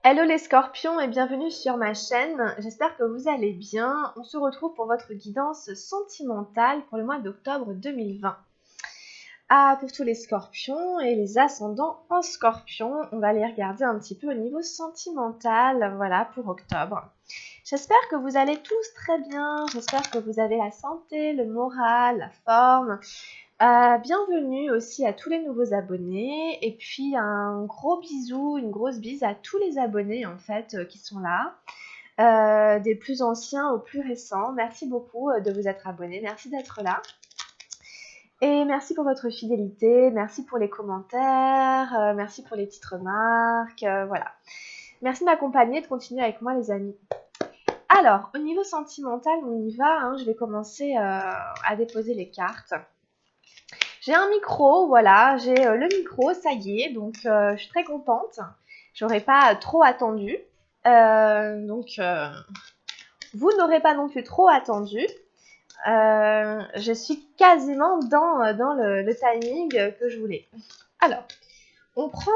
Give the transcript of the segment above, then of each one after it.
Hello les scorpions et bienvenue sur ma chaîne, j'espère que vous allez bien. On se retrouve pour votre guidance sentimentale pour le mois d'octobre 2020. Pour tous les scorpions et les ascendants en scorpion, on va aller regarder un petit peu au niveau sentimental, voilà, pour octobre. J'espère que vous allez tous très bien, j'espère que vous avez la santé, le moral, la forme. Bienvenue aussi à tous les nouveaux abonnés et puis un gros bisou, une grosse bise à tous les abonnés en fait qui sont là, des plus anciens aux plus récents. Merci beaucoup de vous être abonnés, merci d'être là. Et merci pour votre fidélité, merci pour les commentaires, merci pour les petites remarques, voilà. Merci de m'accompagner, de continuer avec moi les amis. Alors, au niveau sentimental, on y va, hein, je vais commencer à déposer les cartes. J'ai un micro, voilà, j'ai le micro, ça y est, donc je suis très contente. J'aurais pas trop attendu, vous n'aurez pas non plus trop attendu. Je suis quasiment dans le timing que je voulais. Alors, on prend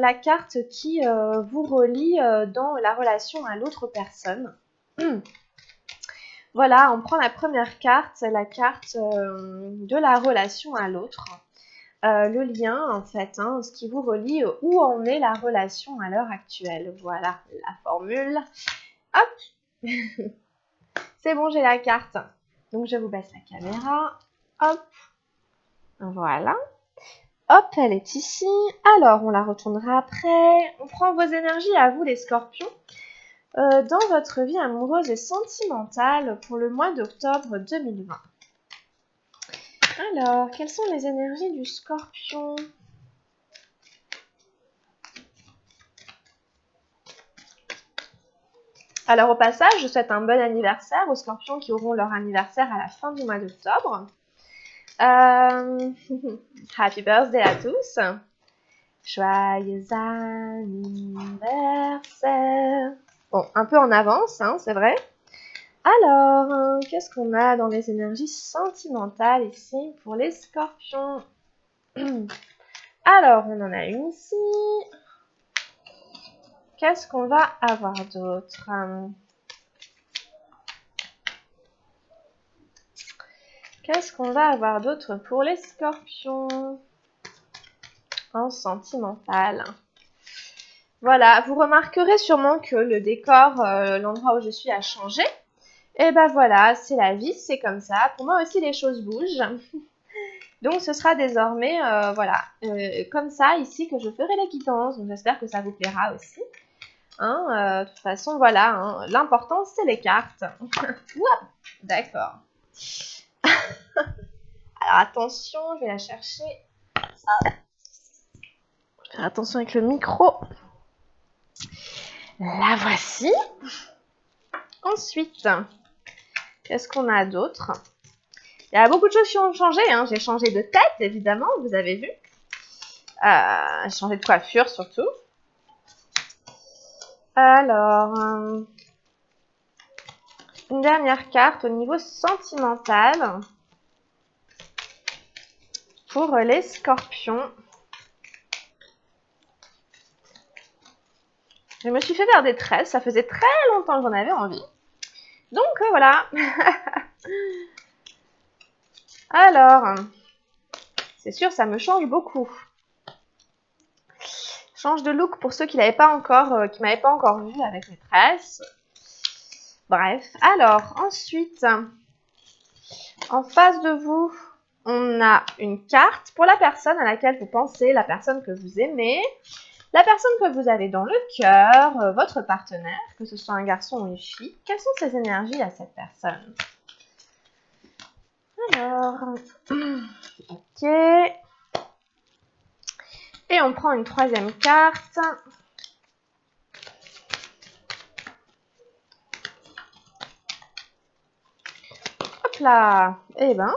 la carte qui vous relie dans la relation à l'autre personne. Voilà, on prend la première carte, la carte de la relation à l'autre. Le lien, en fait, hein, ce qui vous relie, où en est la relation à l'heure actuelle. Voilà la formule. Hop. C'est bon, j'ai la carte. Donc, je vous baisse la caméra. Hop. Voilà. Hop, elle est ici. Alors, on la retournera après. On prend vos énergies à vous, les scorpions, dans votre vie amoureuse et sentimentale pour le mois d'octobre 2020. Alors, quelles sont les énergies du scorpion ? Alors, au passage, je souhaite un bon anniversaire aux scorpions qui auront leur anniversaire à la fin du mois d'octobre. Happy birthday à tous. Joyeux anniversaire. Bon, un peu en avance, hein, c'est vrai. Alors, qu'est-ce qu'on a dans les énergies sentimentales ici pour les scorpions? Alors, on en a une ici. Qu'est-ce qu'on va avoir d'autre? Qu'est-ce qu'on va avoir d'autre pour les scorpions en sentimental? Voilà, vous remarquerez sûrement que le décor, l'endroit où je suis a changé. Et ben voilà, c'est la vie, c'est comme ça. Pour moi aussi, les choses bougent. Donc, ce sera désormais, comme ça, ici, que je ferai la guidance. Donc, j'espère que ça vous plaira aussi. Hein, de toute façon, voilà, hein, l'important, c'est les cartes. D'accord. Alors, attention, je vais la chercher. Ça. Faire attention avec le micro. La voici. Ensuite, qu'est-ce qu'on a d'autre? Il y a beaucoup de choses qui ont changé. Hein. J'ai changé de tête, évidemment, vous avez vu. J'ai changé de coiffure, surtout. Alors, une dernière carte au niveau sentimental pour les scorpions. Je me suis fait faire des tresses. Ça faisait très longtemps que j'en avais envie. Donc, voilà. Alors, c'est sûr, ça me change beaucoup. Change de look pour ceux qui m'avaient pas encore vu avec mes tresses. Bref, alors, ensuite, en face de vous, on a une carte pour la personne à laquelle vous pensez, la personne que vous aimez, la personne que vous avez dans le cœur, votre partenaire, que ce soit un garçon ou une fille. Quelles sont ces énergies à cette personne? Alors, ok. Et on prend une troisième carte. Hop là. Eh ben,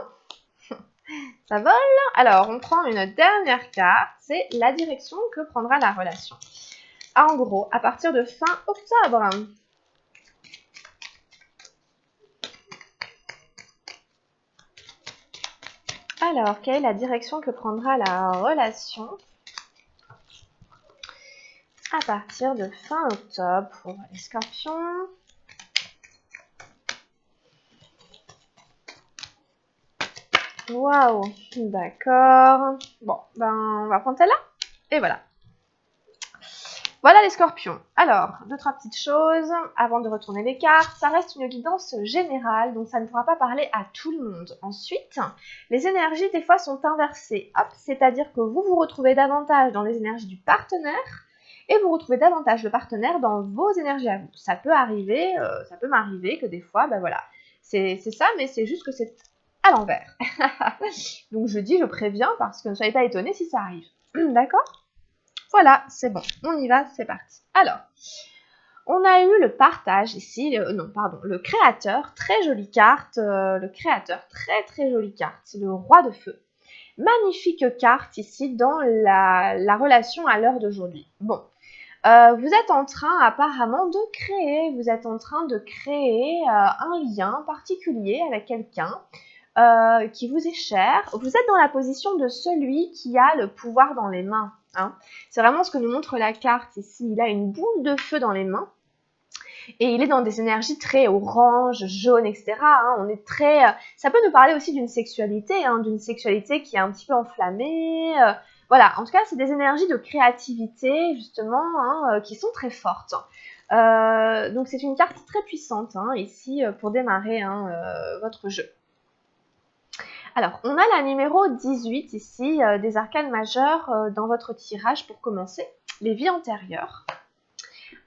ça vole. Alors, on prend une dernière carte. C'est la direction que prendra la relation. En gros, à partir de fin octobre. Alors, quelle est la direction que prendra la relation? à partir de fin octobre pour les scorpions. Waouh, d'accord. Bon, ben on va prendre celle-là. Et voilà. Voilà les scorpions. Alors, deux, trois petites choses avant de retourner les cartes. Ça reste une guidance générale, donc ça ne pourra pas parler à tout le monde. Ensuite, les énergies des fois sont inversées. Hop, c'est-à-dire que vous vous retrouvez davantage dans les énergies du partenaire et vous retrouvez davantage le partenaire dans vos énergies à vous. Ça peut arriver, ça peut m'arriver que des fois, ben voilà, c'est ça, mais c'est juste que c'est à l'envers. Donc je préviens parce que ne soyez pas étonnés si ça arrive. D'accord ? Voilà, c'est bon, on y va, c'est parti. Alors, on a eu le partage ici, le créateur, très jolie carte, le créateur, très jolie carte, c'est le roi de feu. Magnifique carte ici dans la relation à l'heure d'aujourd'hui. Bon, vous êtes en train apparemment de créer, un lien particulier avec quelqu'un qui vous est cher. Vous êtes dans la position de celui qui a le pouvoir dans les mains. Hein. C'est vraiment ce que nous montre la carte ici. Il a une boule de feu dans les mains et il est dans des énergies très orange, jaune, etc. Hein. On est très. Ça peut nous parler aussi d'une sexualité qui est un petit peu enflammée. Voilà, en tout cas, c'est des énergies de créativité justement qui sont très fortes. Donc c'est une carte très puissante ici pour démarrer votre jeu. Alors, on a la numéro 18 ici, des arcanes majeures dans votre tirage pour commencer, les vies antérieures.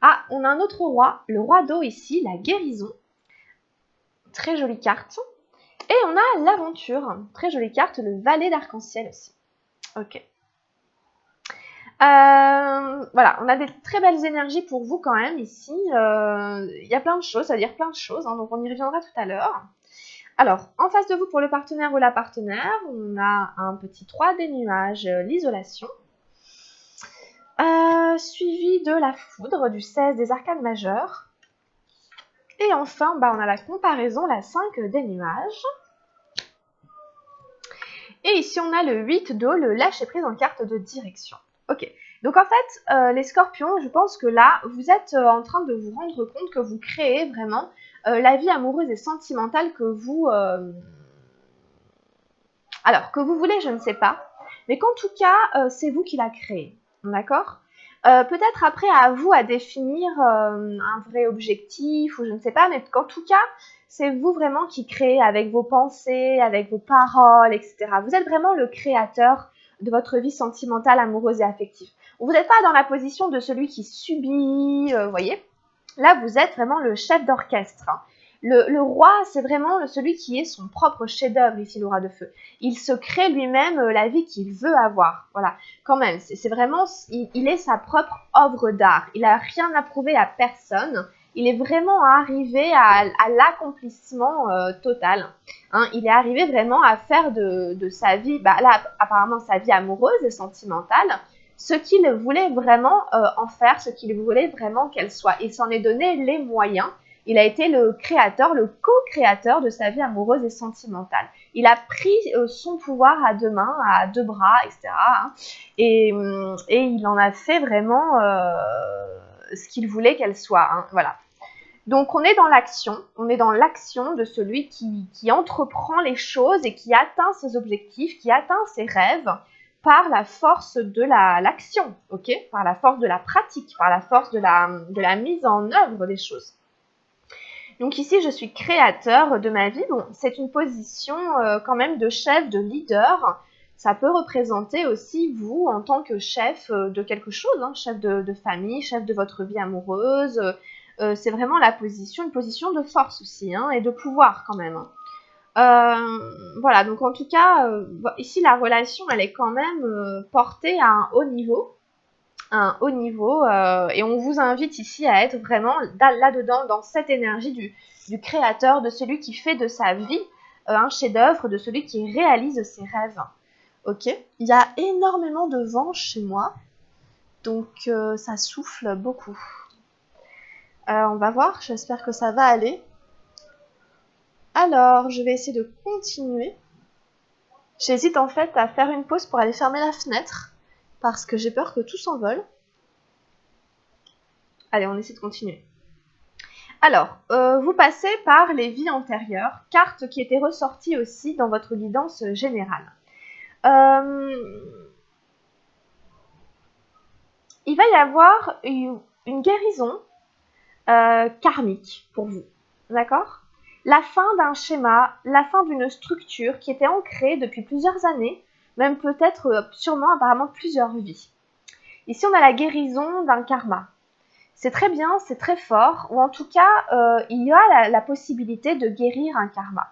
Ah, on a un autre roi, le roi d'eau ici, la guérison. Très jolie carte. Et on a l'aventure, très jolie carte, le valet d'arc-en-ciel aussi. Ok. Voilà, on a des très belles énergies pour vous quand même ici. Il y a plein de choses, à dire plein de choses, donc on y reviendra tout à l'heure. Alors, en face de vous, pour le partenaire ou la partenaire, on a un petit 3 des nuages, l'isolation, suivi de la foudre, du 16 des arcanes majeures. Et enfin, on a la comparaison, la 5 des nuages. Et ici, on a le 8 d'eau, le lâcher-prise en carte de direction. Ok, donc en fait, les scorpions, je pense que là, vous êtes en train de vous rendre compte que vous créez vraiment la vie amoureuse et sentimentale que vous... Alors, que vous voulez, je ne sais pas. Mais qu'en tout cas, c'est vous qui la créez. D'accord ? Peut-être après, à vous à définir un vrai objectif, ou je ne sais pas, mais qu'en tout cas, c'est vous vraiment qui créez avec vos pensées, avec vos paroles, etc. Vous êtes vraiment le créateur de votre vie sentimentale, amoureuse et affective. Vous n'êtes pas dans la position de celui qui subit, vous voyez ? Là, vous êtes vraiment le chef d'orchestre. Le roi, c'est vraiment celui qui est son propre chef-d'œuvre ici, le roi de feu. Il se crée lui-même la vie qu'il veut avoir. Voilà, quand même, c'est vraiment, il est sa propre œuvre d'art. Il n'a rien à prouver à personne. Il est vraiment arrivé à l'accomplissement total. Hein, il est arrivé vraiment à faire de sa vie, là, apparemment, sa vie amoureuse et sentimentale, ce qu'il voulait vraiment en faire, ce qu'il voulait vraiment qu'elle soit. Il s'en est donné les moyens. Il a été le créateur, le co-créateur de sa vie amoureuse et sentimentale. Il a pris son pouvoir à deux mains, à deux bras, etc. Et il en a fait vraiment ce qu'il voulait qu'elle soit. Voilà. Donc on est dans l'action, de celui qui entreprend les choses et qui atteint ses objectifs, qui atteint ses rêves par la force de l'action, ok, par la force de la pratique, par la force de la mise en œuvre des choses. Donc ici, je suis créateur de ma vie. Bon, c'est une position quand même de chef, de leader. Ça peut représenter aussi vous en tant que chef de quelque chose, chef de famille, chef de votre vie amoureuse. C'est vraiment une position de force aussi, et de pouvoir quand même. Voilà, donc en tout cas, ici, la relation, elle est quand même portée à un haut niveau. Et on vous invite ici à être vraiment là-dedans, dans cette énergie du créateur, de celui qui fait de sa vie un chef-d'œuvre, de celui qui réalise ses rêves. Ok, il y a énormément de vent chez moi, donc ça souffle beaucoup. On va voir, j'espère que ça va aller. Alors, je vais essayer de continuer. J'hésite en fait à faire une pause pour aller fermer la fenêtre, parce que j'ai peur que tout s'envole. Allez, on essaie de continuer. Alors, vous passez par les vies antérieures, carte qui était ressortie aussi dans votre guidance générale. Il va y avoir une guérison karmique pour vous, d'accord? La fin d'un schéma, la fin d'une structure qui était ancrée depuis plusieurs années, même peut-être sûrement apparemment plusieurs vies. Ici, on a la guérison d'un karma. C'est très bien, c'est très fort, ou en tout cas, il y a la possibilité de guérir un karma.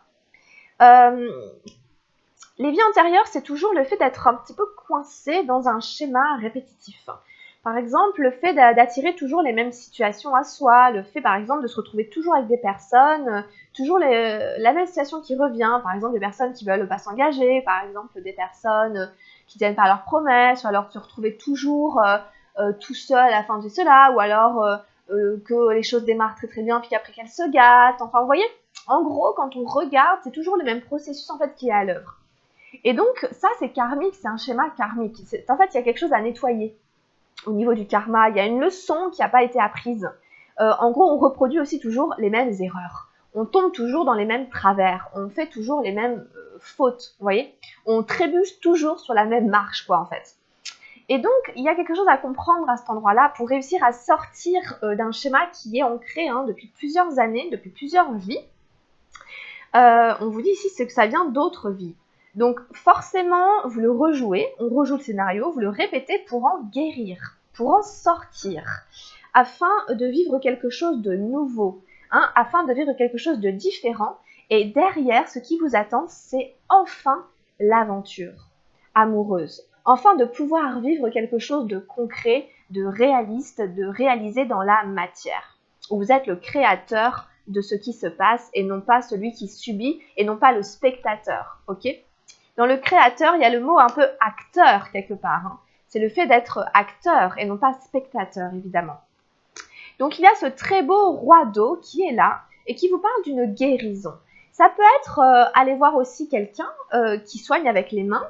Les vies antérieures, c'est toujours le fait d'être un petit peu coincé dans un schéma répétitif. Par exemple, le fait d'attirer toujours les mêmes situations à soi, le fait par exemple de se retrouver toujours avec des personnes, toujours la même situation qui revient, par exemple des personnes qui veulent pas s'engager, par exemple des personnes qui tiennent pas leurs promesses, ou alors se retrouver toujours tout seul à la fin de cela, ou alors que les choses démarrent très très bien puis qu'après qu'elles se gâtent. Enfin, vous voyez, en gros, quand on regarde, c'est toujours le même processus en fait qui est à l'œuvre. Et donc, ça, c'est karmique, c'est un schéma karmique. En fait, il y a quelque chose à nettoyer au niveau du karma. Il y a une leçon qui n'a pas été apprise. En gros, on reproduit aussi toujours les mêmes erreurs. On tombe toujours dans les mêmes travers. On fait toujours les mêmes fautes, vous voyez. On trébuche toujours sur la même marche, quoi, en fait. Et donc, il y a quelque chose à comprendre à cet endroit-là pour réussir à sortir d'un schéma qui est ancré depuis plusieurs années, depuis plusieurs vies. On vous dit ici que ça vient d'autres vies. Donc forcément, vous le rejouez, on rejoue le scénario, vous le répétez pour en guérir, pour en sortir, afin de vivre quelque chose de nouveau, afin de vivre quelque chose de différent. Et derrière, ce qui vous attend, c'est enfin l'aventure amoureuse. Enfin de pouvoir vivre quelque chose de concret, de réaliste, de réalisé dans la matière. Où vous êtes le créateur de ce qui se passe et non pas celui qui subit et non pas le spectateur, ok? Dans le créateur, il y a le mot un peu acteur quelque part. C'est le fait d'être acteur et non pas spectateur, évidemment. Donc, il y a ce très beau roi d'eau qui est là et qui vous parle d'une guérison. Ça peut être aller voir aussi quelqu'un qui soigne avec les mains,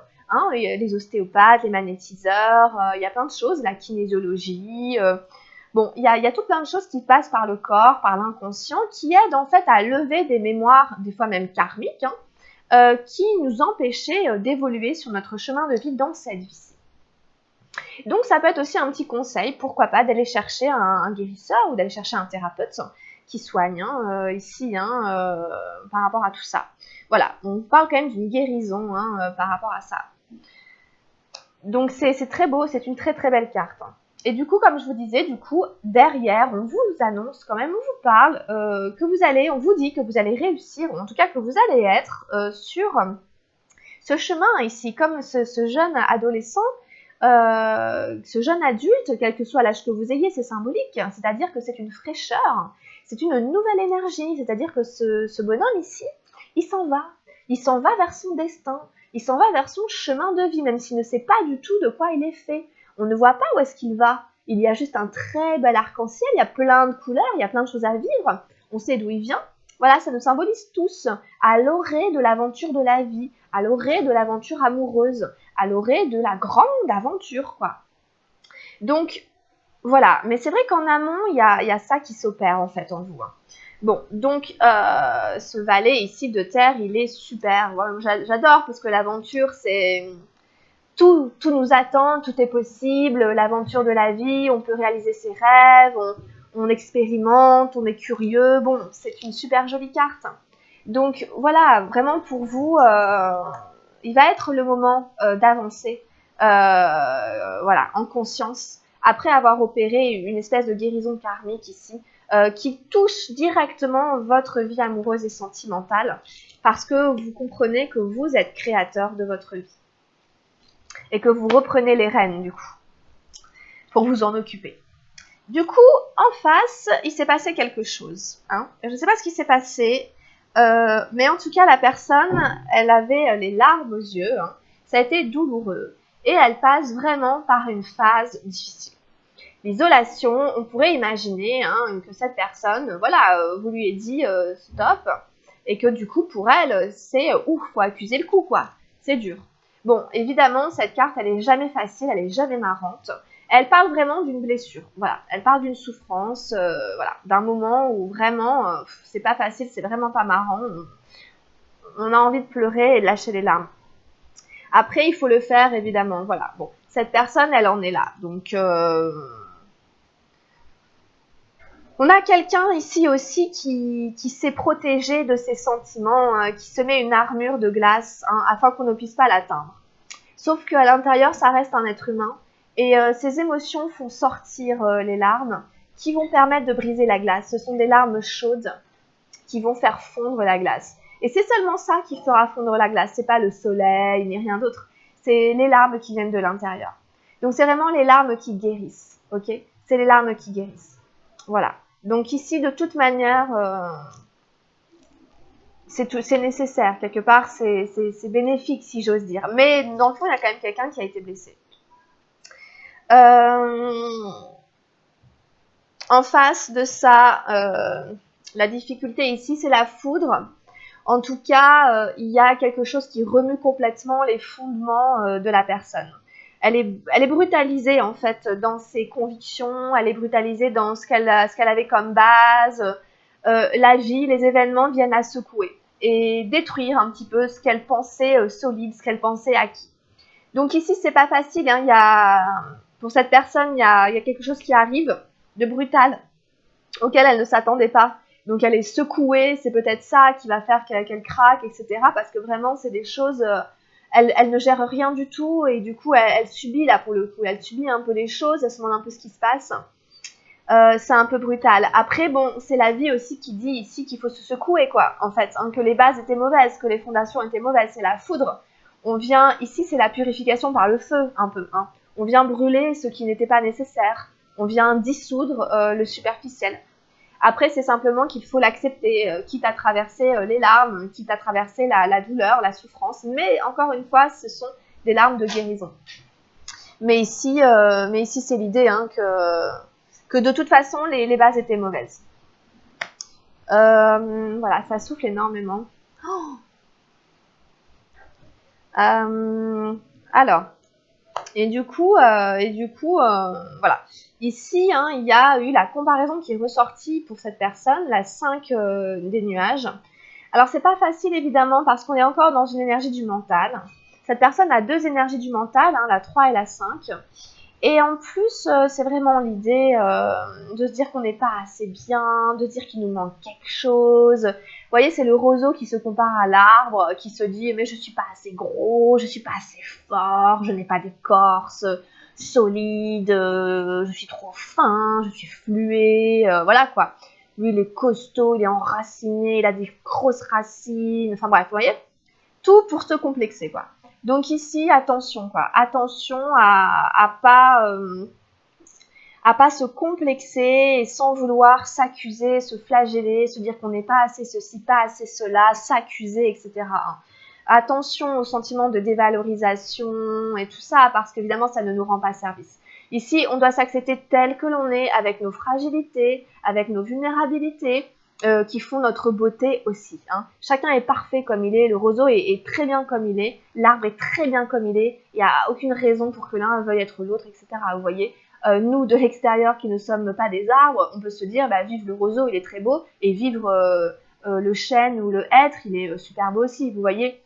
les ostéopathes, les magnétiseurs, il y a plein de choses, la kinésiologie. Bon, il y a tout plein de choses qui passent par le corps, par l'inconscient, qui aident en fait à lever des mémoires, des fois même karmiques, qui nous empêchaient d'évoluer sur notre chemin de vie dans cette vie. Donc ça peut être aussi un petit conseil, pourquoi pas, d'aller chercher un guérisseur ou d'aller chercher un thérapeute qui soigne ici par rapport à tout ça. Voilà, on parle quand même d'une guérison par rapport à ça. Donc c'est très beau, c'est une très très belle carte. Et du coup, comme je vous disais, derrière, on vous annonce quand même, on vous parle on vous dit que vous allez réussir, ou en tout cas que vous allez être sur ce chemin ici, comme ce jeune adolescent, ce jeune adulte, quel que soit l'âge que vous ayez, c'est symbolique, c'est-à-dire que c'est une fraîcheur, c'est une nouvelle énergie, c'est-à-dire que ce bonhomme ici, il s'en va vers son destin, il s'en va vers son chemin de vie, même s'il ne sait pas du tout de quoi il est fait. On ne voit pas où est-ce qu'il va. Il y a juste un très bel arc-en-ciel, il y a plein de couleurs, il y a plein de choses à vivre. On sait d'où il vient. Voilà, ça nous symbolise tous à l'orée de l'aventure de la vie, à l'orée de l'aventure amoureuse, à l'orée de la grande aventure, quoi. Donc, voilà. Mais c'est vrai qu'en amont, il y a ça qui s'opère, en fait, en vous. Bon, donc, ce valet ici de terre, il est super. Voilà, j'adore parce que l'aventure, c'est... Tout nous attend, tout est possible, l'aventure de la vie, on peut réaliser ses rêves, on expérimente, on est curieux. Bon, c'est une super jolie carte. Donc voilà, vraiment pour vous, il va être le moment d'avancer, voilà, en conscience, après avoir opéré une espèce de guérison karmique ici, qui touche directement votre vie amoureuse et sentimentale, parce que vous comprenez que vous êtes créateur de votre vie. Et que vous reprenez les rênes, du coup, pour vous en occuper. Du coup, en face, il s'est passé quelque chose. Je ne sais pas ce qui s'est passé, mais en tout cas, la personne, elle avait les larmes aux yeux. Ça a été douloureux. Et elle passe vraiment par une phase difficile. L'isolation, on pourrait imaginer que cette personne, voilà, vous lui avez dit stop, et que du coup, pour elle, c'est faut accuser le coup, quoi. C'est dur. Bon, évidemment, cette carte, elle est jamais facile, elle est jamais marrante. Elle parle vraiment d'une blessure, voilà. Elle parle d'une souffrance, voilà, d'un moment où vraiment, c'est pas facile, c'est vraiment pas marrant. On a envie de pleurer et de lâcher les larmes. Après, il faut le faire, évidemment, voilà. Bon, cette personne, elle en est là, donc... On a quelqu'un ici aussi qui sait protéger de ses sentiments, qui se met une armure de glace afin qu'on ne puisse pas l'atteindre. Sauf qu'à l'intérieur, ça reste un être humain et ses émotions font sortir les larmes qui vont permettre de briser la glace. Ce sont des larmes chaudes qui vont faire fondre la glace. Et c'est seulement ça qui fera fondre la glace. C'est pas le soleil ni rien d'autre. C'est les larmes qui viennent de l'intérieur. Donc c'est vraiment les larmes qui guérissent, ok? C'est les larmes qui guérissent. Voilà. Donc ici, de toute manière, c'est nécessaire. Quelque part, c'est bénéfique, si j'ose dire. Mais dans le fond, il y a quand même quelqu'un qui a été blessé. En face de ça, la difficulté ici, c'est la foudre. En tout cas, il y a quelque chose qui remue complètement les fondements de la personne. Elle est brutalisée en fait dans ses convictions, elle est brutalisée dans ce qu'elle avait comme base. La vie, les événements viennent la secouer et détruire un petit peu ce qu'elle pensait solide, ce qu'elle pensait acquis. Donc ici, c'est pas facile. Hein. Pour cette personne, il y a quelque chose qui arrive de brutal auquel elle ne s'attendait pas. Donc elle est secouée, c'est peut-être ça qui va faire qu'elle craque, etc. Parce que vraiment, c'est des choses... Elle ne gère rien du tout et du coup, elle subit là pour le coup. Elle subit un peu les choses, elle se demande un peu ce qui se passe. C'est un peu brutal. Après, bon, c'est la vie aussi qui dit ici qu'il faut se secouer, quoi, en fait. Hein, que les bases étaient mauvaises, que les fondations étaient mauvaises. C'est la foudre. On vient... Ici, c'est la purification par le feu, un peu. Hein. On vient brûler ce qui n'était pas nécessaire. On vient dissoudre le superficiel. Après, c'est simplement qu'il faut l'accepter, quitte à traverser les larmes, quitte à traverser la douleur, la souffrance. Mais encore une fois, ce sont des larmes de guérison. Mais ici c'est l'idée hein, que de toute façon, les bases étaient mauvaises. Voilà, ça souffle énormément. Oh alors, et du coup, voilà. Ici, hein, il y a eu la comparaison qui est ressortie pour cette personne, la 5 des nuages. Alors, c'est pas facile, évidemment, parce qu'on est encore dans une énergie du mental. Cette personne a deux énergies du mental, hein, la 3 et la 5. Et en plus, c'est vraiment l'idée de se dire qu'on n'est pas assez bien, de dire qu'il nous manque quelque chose. Vous voyez, c'est le roseau qui se compare à l'arbre, qui se dit « mais je suis pas assez gros, je suis pas assez fort, je n'ai pas d'écorce solide, je suis trop fin, je suis fluet, voilà quoi. Lui, il est costaud, il est enraciné, il a des grosses racines, enfin bref, vous voyez, tout pour se complexer quoi. Donc ici, attention quoi, attention à pas se complexer et sans vouloir s'accuser, se flageller, se dire qu'on n'est pas assez ceci, pas assez cela, s'accuser, etc. Attention au sentiment de dévalorisation et tout ça, parce qu'évidemment, ça ne nous rend pas service. Ici, on doit s'accepter tel que l'on est, avec nos fragilités, avec nos vulnérabilités, qui font notre beauté aussi. Hein. Chacun est parfait comme il est, le roseau est très bien comme il est, l'arbre est très bien comme il est, il n'y a aucune raison pour que l'un veuille être l'autre, etc. Vous voyez, nous, de l'extérieur, qui ne sommes pas des arbres, on peut se dire, bah, vive le roseau, il est très beau, et vivre le chêne ou le hêtre, il est super beau aussi, vous voyez.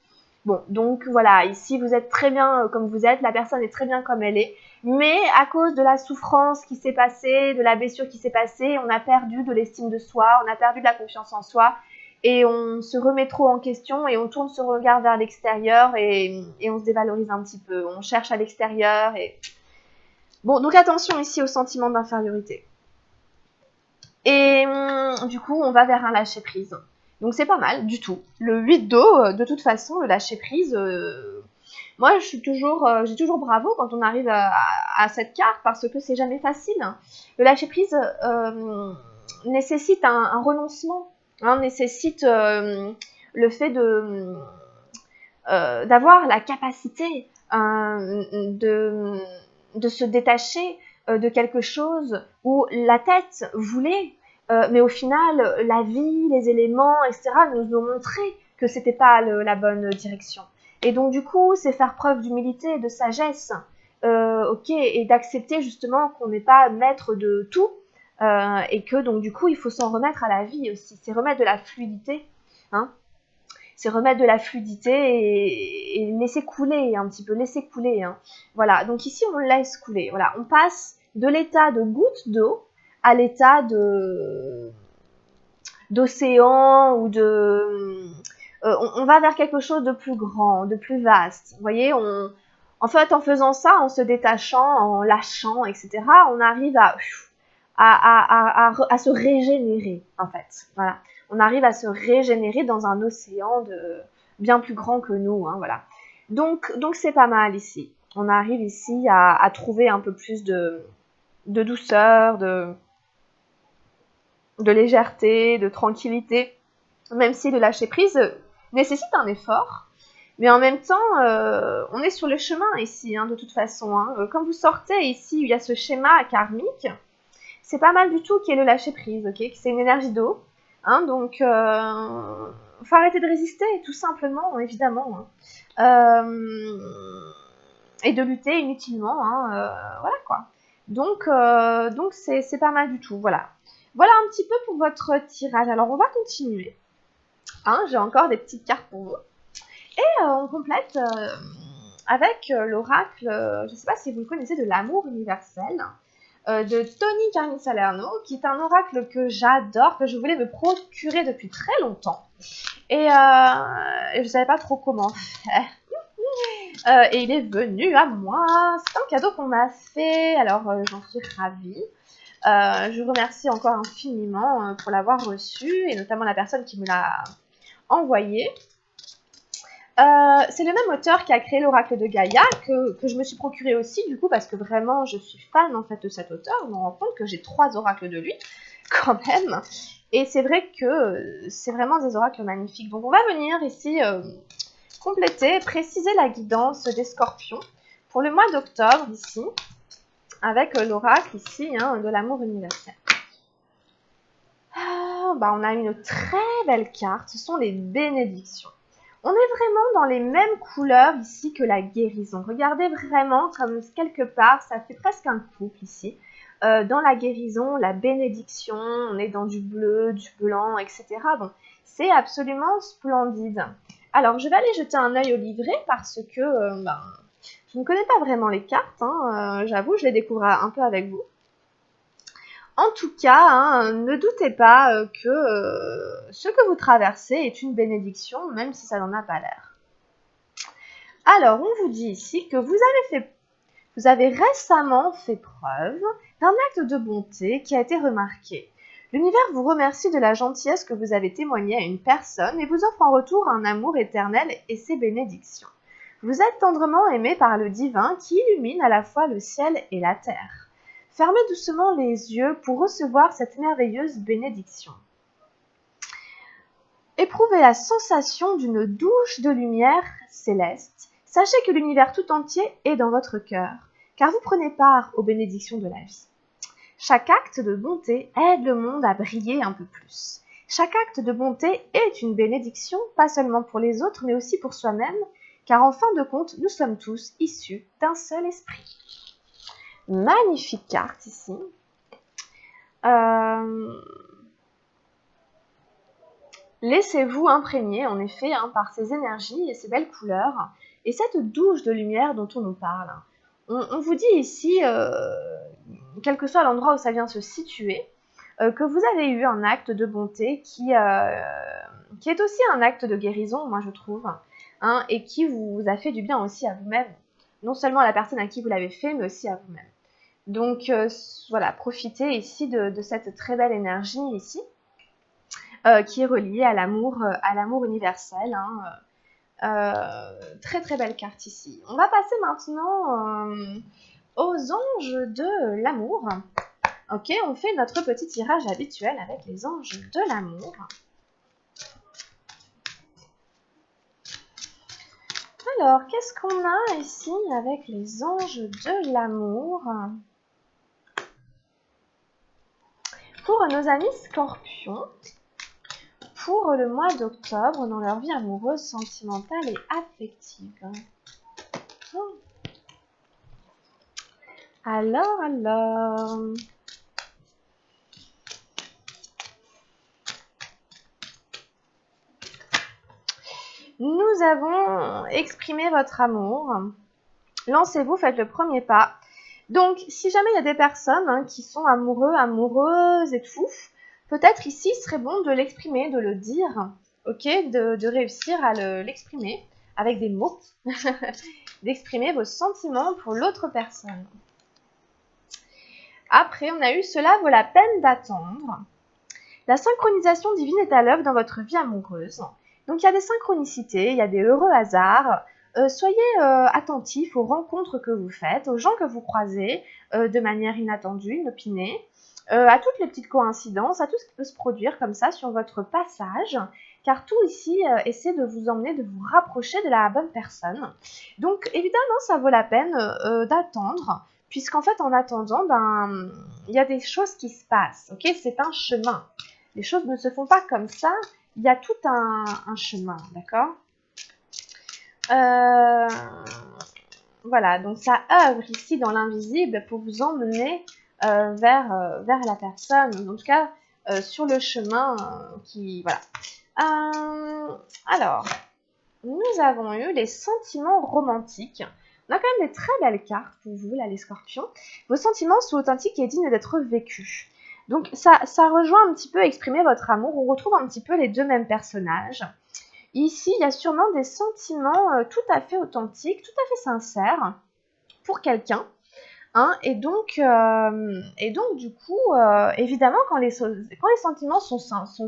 Bon, donc voilà, ici, vous êtes très bien comme vous êtes, la personne est très bien comme elle est, mais à cause de la souffrance qui s'est passée, de la blessure qui s'est passée, on a perdu de l'estime de soi, on a perdu de la confiance en soi, et on se remet trop en question, et on tourne ce regard vers l'extérieur, et on se dévalorise un petit peu, on cherche à l'extérieur, et... Bon, donc attention ici au sentiment d'infériorité. Et du coup, on va vers un lâcher-prise. Donc c'est pas mal du tout. Le 8 d'eau, de toute façon, le lâcher-prise, moi j'ai toujours bravo quand on arrive à cette carte parce que c'est jamais facile. Le lâcher-prise nécessite un renoncement, hein, nécessite le fait d'avoir la capacité de se détacher de quelque chose où la tête voulait, mais au final, la vie, les éléments, etc., nous ont montré que c'était pas la bonne direction. Et donc, du coup, c'est faire preuve d'humilité et de sagesse ok, et d'accepter justement qu'on n'est pas maître de tout, et que donc du coup il faut s'en remettre à la vie aussi, c'est remettre de la fluidité, hein, c'est remettre de la fluidité et laisser couler un petit peu, laisser couler, hein. Voilà, donc ici on laisse couler, voilà, on passe de l'état de goutte d'eau à l'état d'océan ou on va vers quelque chose de plus grand, de plus vaste. Vous voyez, en fait, en faisant ça, en se détachant, en lâchant, etc., on arrive à se régénérer, en fait. Voilà. On arrive à se régénérer dans un océan bien plus grand que nous, hein, voilà. Donc c'est pas mal ici. On arrive ici à trouver un peu plus de douceur, de légèreté, de tranquillité, même si le lâcher prise nécessite un effort. Mais en même temps, on est sur le chemin ici, hein, de toute façon. Hein. Quand vous sortez ici, il y a ce schéma karmique, c'est pas mal du tout qui est le lâcher prise, ok? C'est une énergie d'eau, hein, donc faut arrêter de résister, tout simplement, évidemment, hein. Et de lutter inutilement, hein, voilà quoi. Donc c'est pas mal du tout, voilà. Voilà un petit peu pour votre tirage. Alors on va continuer. Hein, j'ai encore des petites cartes pour vous. Et on complète avec l'oracle, je ne sais pas si vous le connaissez, de l'amour universel, de Tony Carmi Salerno, qui est un oracle que j'adore, que je voulais me procurer depuis très longtemps. Et je ne savais pas trop comment faire. Et il est venu à moi. C'est un cadeau qu'on m'a fait, alors j'en suis ravie. Je vous remercie encore infiniment pour l'avoir reçu, et notamment la personne qui me l'a envoyé. C'est le même auteur qui a créé l'oracle de Gaïa, que je me suis procuré aussi, du coup, parce que vraiment, je suis fan, en fait, de cet auteur. Je me rends compte que j'ai 3 oracles de lui, quand même. Et c'est vrai que c'est vraiment des oracles magnifiques. Donc, on va venir ici compléter, préciser la guidance des scorpions pour le mois d'octobre, ici, avec l'oracle, ici, hein, de l'amour universel. On a une très belle carte, ce sont les bénédictions. On est vraiment dans les mêmes couleurs ici que la guérison. Regardez vraiment comme quelque part, ça fait presque un couple ici. Dans la guérison, la bénédiction, on est dans du bleu, du blanc, etc. Bon, c'est absolument splendide. Alors, je vais aller jeter un œil au livret parce que je ne connais pas vraiment les cartes. Hein, j'avoue, je les découvre un peu avec vous. En tout cas, hein, ne doutez pas que ce que vous traversez est une bénédiction, même si ça n'en a pas l'air. Alors, on vous dit ici que vous avez récemment fait preuve d'un acte de bonté qui a été remarqué. L'univers vous remercie de la gentillesse que vous avez témoignée à une personne et vous offre en retour un amour éternel et ses bénédictions. Vous êtes tendrement aimé par le divin qui illumine à la fois le ciel et la terre. Fermez doucement les yeux pour recevoir cette merveilleuse bénédiction. Éprouvez la sensation d'une douche de lumière céleste. Sachez que l'univers tout entier est dans votre cœur, car vous prenez part aux bénédictions de la vie. Chaque acte de bonté aide le monde à briller un peu plus. Chaque acte de bonté est une bénédiction, pas seulement pour les autres, mais aussi pour soi-même, car en fin de compte, nous sommes tous issus d'un seul esprit. Magnifique carte ici. Laissez-vous imprégner en effet par ces énergies et ces belles couleurs et cette douche de lumière dont on nous parle. On vous dit ici, quel que soit l'endroit où ça vient se situer, que vous avez eu un acte de bonté qui est aussi un acte de guérison, moi je trouve, hein, et qui vous a fait du bien aussi à vous-même. Non seulement à la personne à qui vous l'avez fait, mais aussi à vous-même. Donc voilà, profitez ici de cette très belle énergie ici, qui est reliée à l'amour universel. Hein, très très belle carte ici. On va passer maintenant aux anges de l'amour. Ok, on fait notre petit tirage habituel avec les anges de l'amour. Alors, qu'est-ce qu'on a ici avec les anges de l'amour ? Pour nos amis scorpions, pour le mois d'octobre, dans leur vie amoureuse, sentimentale et affective. Oh. Alors. Nous avons exprimé votre amour. Lancez-vous, faites le premier pas. Donc, si jamais il y a des personnes qui sont amoureux, amoureuses et tout, peut-être ici, il serait bon de l'exprimer, de le dire, ok, de réussir à l'exprimer avec des mots, d'exprimer vos sentiments pour l'autre personne. Après, on a eu « Cela vaut la peine d'attendre ». La synchronisation divine est à l'œuvre dans votre vie amoureuse. Donc, il y a des synchronicités, il y a des heureux hasards. Soyez attentifs aux rencontres que vous faites, aux gens que vous croisez de manière inattendue, inopinée, à toutes les petites coïncidences, à tout ce qui peut se produire comme ça sur votre passage, car tout ici essaie de vous emmener, de vous rapprocher de la bonne personne. Donc, évidemment, ça vaut la peine d'attendre, puisqu'en fait, en attendant, il y a des choses qui se passent, ok? C'est un chemin. Les choses ne se font pas comme ça, il y a tout un chemin, d'accord? Voilà, donc ça œuvre ici dans l'invisible pour vous emmener vers la personne, en tout cas sur le chemin qui... Voilà. Alors, nous avons eu les sentiments romantiques. On a quand même des très belles cartes pour vous, là, les scorpions. Vos sentiments sont authentiques et dignes d'être vécus. Donc, ça rejoint un petit peu exprimer votre amour. On retrouve un petit peu les deux mêmes personnages. Ici, il y a sûrement des sentiments tout à fait authentiques, tout à fait sincères pour quelqu'un. Hein, et donc, du coup, évidemment, quand les sentiments sont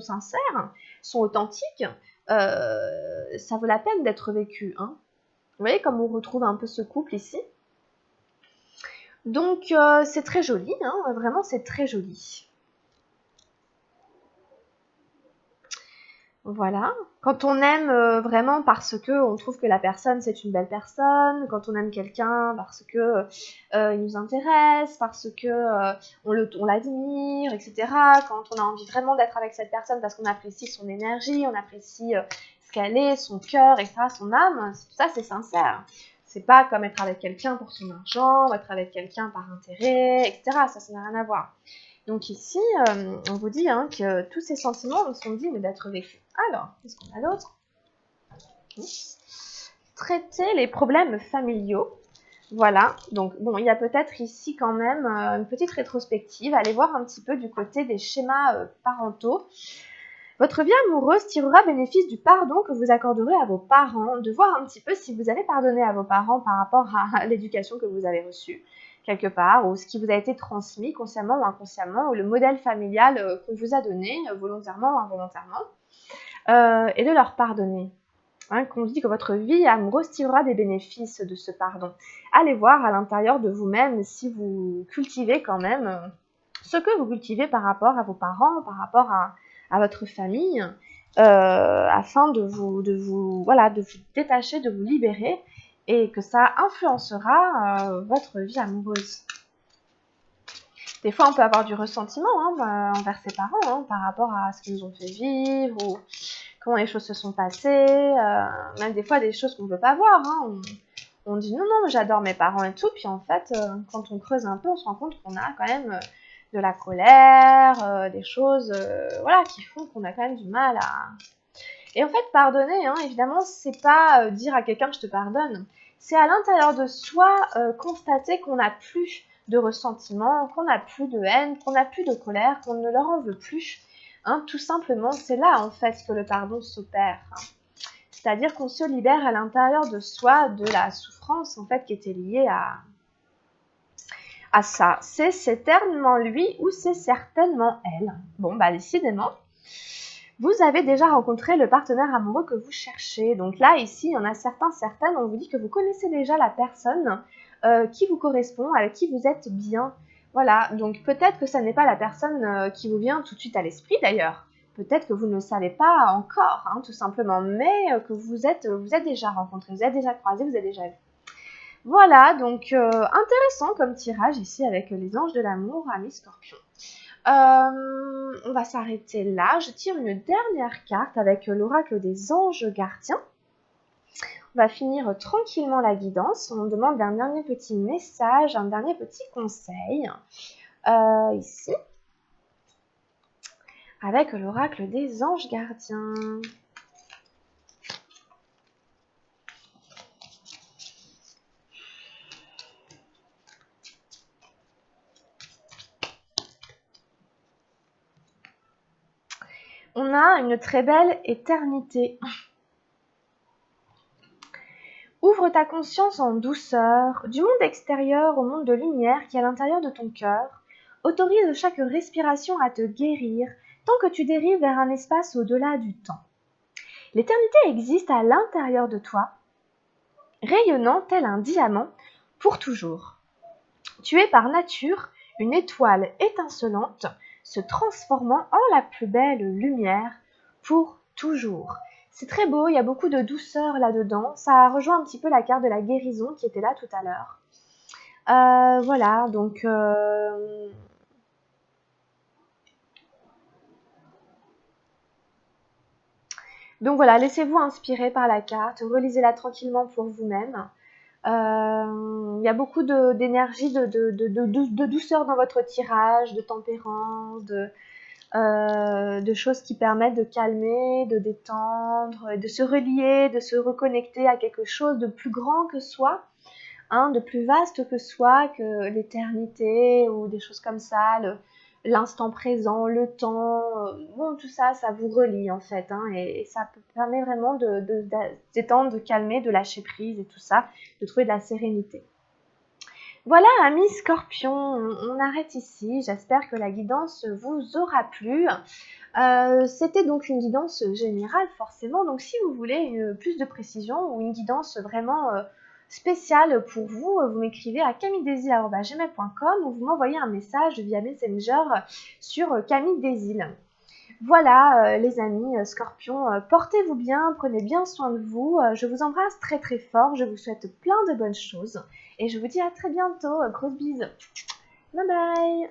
sincères, sont authentiques, ça vaut la peine d'être vécu. Hein. Vous voyez comme on retrouve un peu ce couple ici. Donc, c'est très joli, hein, vraiment, c'est très joli. Voilà. Quand on aime vraiment parce que on trouve que la personne c'est une belle personne, quand on aime quelqu'un parce que il nous intéresse, parce que on l'admire, etc. Quand on a envie vraiment d'être avec cette personne parce qu'on apprécie son énergie, on apprécie ce qu'elle est, son cœur, etc., son âme, tout ça c'est sincère. C'est pas comme être avec quelqu'un pour son argent, ou être avec quelqu'un par intérêt, etc. Ça n'a rien à voir. Donc ici, on vous dit que tous ces sentiments sont dignes d'être vécus. Alors, qu'est-ce qu'on a d'autre? Traiter les problèmes familiaux. Voilà, donc bon, il y a peut-être ici quand même une petite rétrospective. Allez voir un petit peu du côté des schémas parentaux. Votre vie amoureuse tirera bénéfice du pardon que vous accorderez à vos parents, de voir un petit peu si vous avez pardonné à vos parents par rapport à l'éducation que vous avez reçue quelque part, ou ce qui vous a été transmis consciemment ou inconsciemment, ou le modèle familial qu'on vous a donné, volontairement ou involontairement, et de leur pardonner. Hein, qu'on dit que votre vie amoureuse tirera des bénéfices de ce pardon. Allez voir à l'intérieur de vous-même si vous cultivez quand même ce que vous cultivez par rapport à vos parents, par rapport à votre famille, afin de vous détacher, de vous libérer, et que ça influencera votre vie amoureuse. Des fois, on peut avoir du ressentiment envers ses parents par rapport à ce qu'ils nous ont fait vivre ou comment les choses se sont passées. Même des fois, des choses qu'on ne veut pas voir. On dit non, j'adore mes parents et tout. Puis en fait, quand on creuse un peu, on se rend compte qu'on a quand même de la colère, des choses qui font qu'on a quand même du mal à... Et en fait, pardonner, évidemment, c'est pas dire à quelqu'un je te pardonne. C'est à l'intérieur de soi constater qu'on n'a plus de ressentiment, qu'on n'a plus de haine, qu'on n'a plus de colère, qu'on ne leur en veut plus. Tout simplement, c'est là en fait que le pardon s'opère. C'est-à-dire qu'on se libère à l'intérieur de soi de la souffrance en fait qui était liée à ça. C'est certainement lui ou c'est certainement elle. Bon, décidément. Vous avez déjà rencontré le partenaire amoureux que vous cherchez. Donc là, ici, il y en a certaines, on vous dit que vous connaissez déjà la personne qui vous correspond, avec qui vous êtes bien. Voilà, donc peut-être que ça n'est pas la personne qui vous vient tout de suite à l'esprit d'ailleurs. Peut-être que vous ne le savez pas encore, tout simplement, mais que vous êtes déjà rencontrés, vous êtes déjà croisés, vous êtes déjà vus. Voilà, donc intéressant comme tirage ici avec les anges de l'amour, amis scorpions. On va s'arrêter là. Je tire une dernière carte avec l'oracle des anges gardiens. On va finir tranquillement la guidance. On demande un dernier petit message, un dernier petit conseil. Ici, avec l'oracle des anges gardiens. On a une très belle éternité. Ouvre ta conscience en douceur, du monde extérieur au monde de lumière qui est à l'intérieur de ton cœur. Autorise chaque respiration à te guérir, tant que tu dérives vers un espace au-delà du temps. L'éternité existe à l'intérieur de toi, rayonnant tel un diamant pour toujours. Tu es par nature une étoile étincelante, se transformant en la plus belle lumière pour toujours. C'est très beau, il y a beaucoup de douceur là-dedans. Ça rejoint un petit peu la carte de la guérison qui était là tout à l'heure. Voilà, donc... Donc voilà, laissez-vous inspirer par la carte, relisez-la tranquillement pour vous-même. Il y a beaucoup d'énergie, de douceur dans votre tirage, de tempérance, de choses qui permettent de calmer, de détendre, de se relier, de se reconnecter à quelque chose de plus grand que soi, hein, de plus vaste que soi, que l'éternité ou des choses comme ça, l'instant présent, le temps, bon, tout ça, ça vous relie en fait, hein, et ça permet vraiment de détendre, de calmer, de lâcher prise et tout ça, de trouver de la sérénité. Voilà, amis Scorpion, on arrête ici. J'espère que la guidance vous aura plu. C'était donc une guidance générale forcément, donc si vous voulez plus de précision ou une guidance vraiment spéciale pour vous, vous m'écrivez à camilledesil@gmail.com ou vous m'envoyez un message via Messenger sur Camille Desil. Voilà les amis Scorpions, portez-vous bien, prenez bien soin de vous, je vous embrasse très très fort, je vous souhaite plein de bonnes choses et je vous dis à très bientôt, grosse bise, bye bye.